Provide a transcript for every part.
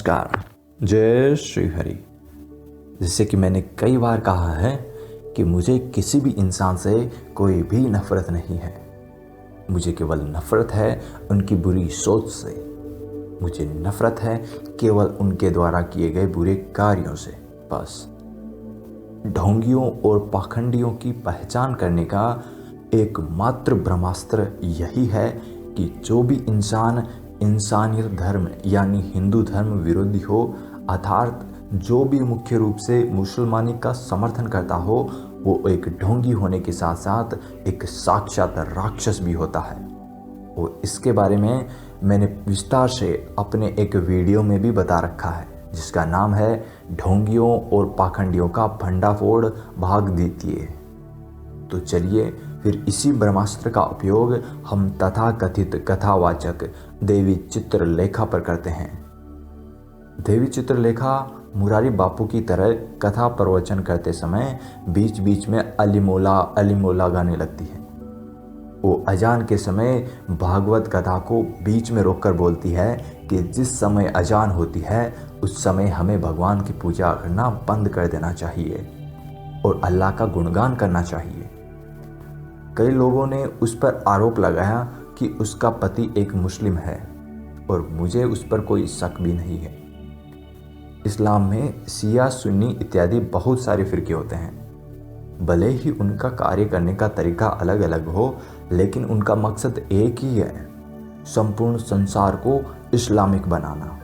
नमस्कार। जय श्री हरि। जैसे कि मैंने कई बार कहा है कि मुझे किसी भी इंसान से कोई भी नफरत नहीं है। मुझे केवल नफरत है उनकी बुरी सोच से। मुझे नफरत है केवल उनके द्वारा किए गए बुरे कार्यों से। बस ढोंगियों और पाखंडियों की पहचान करने का एकमात्र ब्रह्मास्त्र यही है कि जो भी इंसान इंसानियत धर्म यानी हिंदू धर्म विरोधी हो, अर्थात जो भी मुख्य रूप से मुसलमानी का समर्थन करता हो, वो एक ढोंगी होने के साथ साथ एक साक्षात राक्षस भी होता है। और इसके बारे में मैंने विस्तार से अपने एक वीडियो में भी बता रखा है, जिसका नाम है ढोंगियों और पाखंडियों का भंडाफोड़ भाग द्वितीय। तो चलिए फिर इसी ब्रह्मास्त्र का उपयोग हम तथाकथित कथावाचक देवी चित्रलेखा पर करते हैं। देवी चित्रलेखा मुरारी बापू की तरह कथा प्रवचन करते समय बीच बीच में अलीमोला अलीमोला गाने लगती है। वो अजान के समय भागवत कथा को बीच में रोककर बोलती है कि जिस समय अजान होती है उस समय हमें भगवान की पूजा करना बंद कर देना चाहिए और अल्लाह का गुणगान करना चाहिए। कई लोगों ने उस पर आरोप लगाया कि उसका पति एक मुस्लिम है, और मुझे उस पर कोई शक भी नहीं है। इस्लाम में शिया सुन्नी इत्यादि बहुत सारे फिरके होते हैं। भले ही उनका कार्य करने का तरीका अलग अलग हो, लेकिन उनका मकसद एक ही है, संपूर्ण संसार को इस्लामिक बनाना।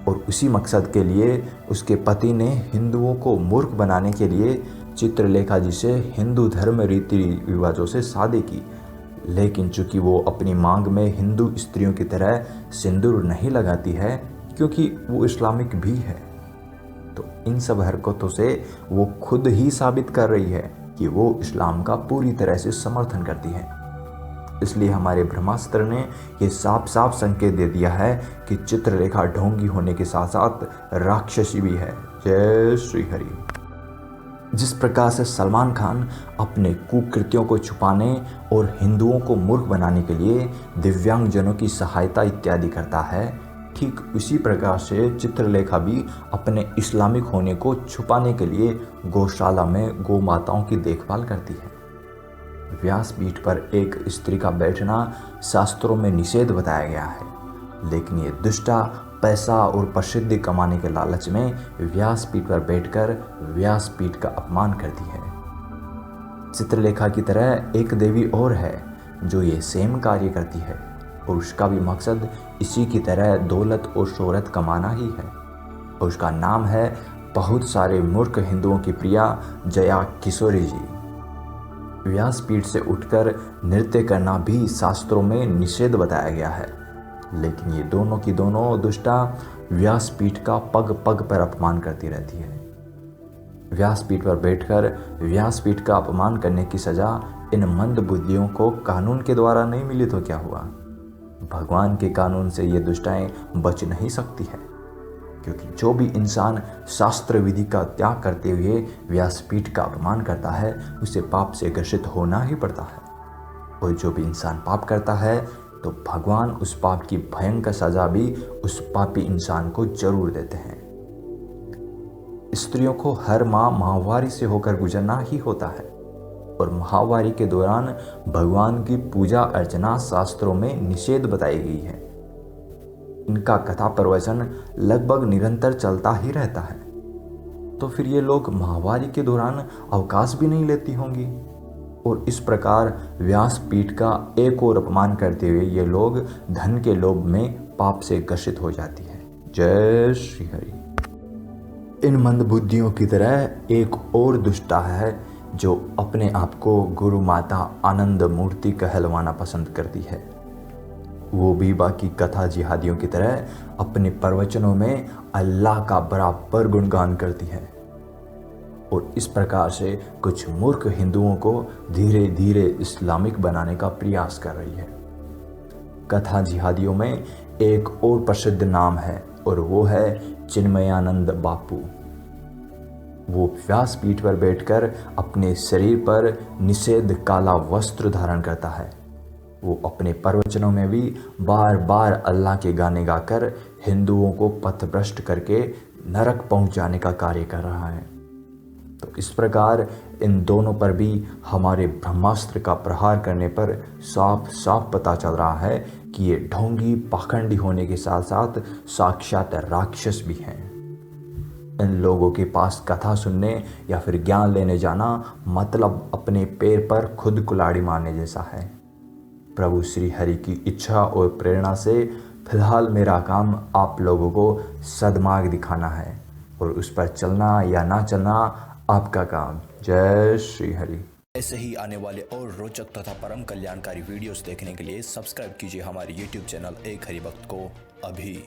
और उसी मकसद के लिए उसके पति ने हिंदुओं को मूर्ख बनाने के लिए चित्रलेखा जी से हिंदू धर्म रीति रिवाजों से शादी की। लेकिन चूंकि वो अपनी मांग में हिंदू स्त्रियों की तरह सिंदूर नहीं लगाती है, क्योंकि वो इस्लामिक भी है, तो इन सब हरकतों से वो खुद ही साबित कर रही है कि वो इस्लाम का पूरी तरह से समर्थन करती है। इसलिए हमारे ब्रह्मास्त्र ने ये साफ साफ संकेत दे दिया है कि चित्रलेखा ढोंगी होने के साथ साथ राक्षसी भी है। जय श्री हरि। जिस प्रकार से सलमान खान अपने कुकृत्यों को छुपाने और हिंदुओं को मूर्ख बनाने के लिए दिव्यांगजनों की सहायता इत्यादि करता है, ठीक उसी प्रकार से चित्रलेखा भी अपने इस्लामिक होने को छुपाने के लिए गौशाला में गौ माताओं की देखभाल करती है। व्यासपीठ पर एक स्त्री का बैठना शास्त्रों में निषेध बताया गया है, लेकिन ये दुष्टा पैसा और प्रसिद्धि कमाने के लालच में व्यासपीठ पर बैठकर व्यासपीठ का अपमान करती है। चित्रलेखा की तरह एक देवी और है जो ये सेम कार्य करती है, और उसका भी मकसद इसी की तरह दौलत और शोहरत कमाना ही है। और उसका नाम है बहुत सारे मूर्ख हिंदुओं की प्रिया जया किशोरी जी। व्यासपीठ से उठकर नृत्य करना भी शास्त्रों में निषेध बताया गया है, लेकिन ये दोनों की दोनों दुष्टा व्यासपीठ का पग पग पर अपमान करती रहती है। व्यासपीठ पर बैठकर व्यासपीठ का अपमान करने की सजा इन मंद बुद्धियों को कानून के द्वारा नहीं मिली तो क्या हुआ? भगवान के कानून से ये दुष्टाएं बच नहीं सकती है, क्योंकि जो भी इंसान शास्त्र विधि का त्याग करते हुए व्यासपीठ का अपमान करता है, उसे पाप से ग्रसित होना ही पड़ता है। और जो भी इंसान पाप करता है, तो भगवान उस पाप की भयंकर सजा भी उस पापी इंसान को जरूर देते हैं। स्त्रियों को हर माह माहवारी से होकर गुजरना ही होता है, और माहवारी के दौरान भगवान की पूजा अर्चना शास्त्रों में निषेध बताई गई है। इनका कथा प्रवचन लगभग निरंतर चलता ही रहता है, तो फिर ये लोग माहवारी के दौरान अवकाश भी नहीं लेती होंगी। और इस प्रकार व्यासपीठ का एक और अपमान करते हुए ये लोग धन के लोभ में पाप से ग्रसित हो जाती है। जय श्री हरि। इन मंद बुद्धियों की तरह एक और दुष्टा है जो अपने आप को गुरु माता आनंद मूर्ति कहलवाना पसंद करती है। वो भी बाकी कथा जिहादियों की तरह अपने प्रवचनों में अल्लाह का बराबर गुणगान करती है, और इस प्रकार से कुछ मूर्ख हिंदुओं को धीरे धीरे इस्लामिक बनाने का प्रयास कर रही है। कथा जिहादियों में एक और प्रसिद्ध नाम है, और वो है चिन्मयानंद बापू। वो व्यासपीठ पर बैठकर अपने शरीर पर निषेध काला वस्त्र धारण करता है। वो अपने प्रवचनों में भी बार बार अल्लाह के गाने गाकर हिंदुओं को पथभ्रष्ट करके नरक पहुंच जाने का कार्य कर रहा है। तो इस प्रकार इन दोनों पर भी हमारे ब्रह्मास्त्र का प्रहार करने पर साफ साफ पता चल रहा है कि ये ढोंगी पाखंडी होने के साथ साथ साक्षात राक्षस भी हैं। इन लोगों के पास कथा सुनने या फिर ज्ञान लेने जाना मतलब अपने पैर पर खुद कुल्हाड़ी मारने जैसा है। प्रभु श्री हरि की इच्छा और प्रेरणा से फिलहाल मेरा काम आप लोगों को सद्मार्ग दिखाना है और उस पर चलना या ना चलना आपका काम। जय श्री हरि। ऐसे ही आने वाले और रोचक तथा परम कल्याणकारी वीडियोस देखने के लिए सब्सक्राइब कीजिए हमारे YouTube चैनल एक हरि भक्त को अभी।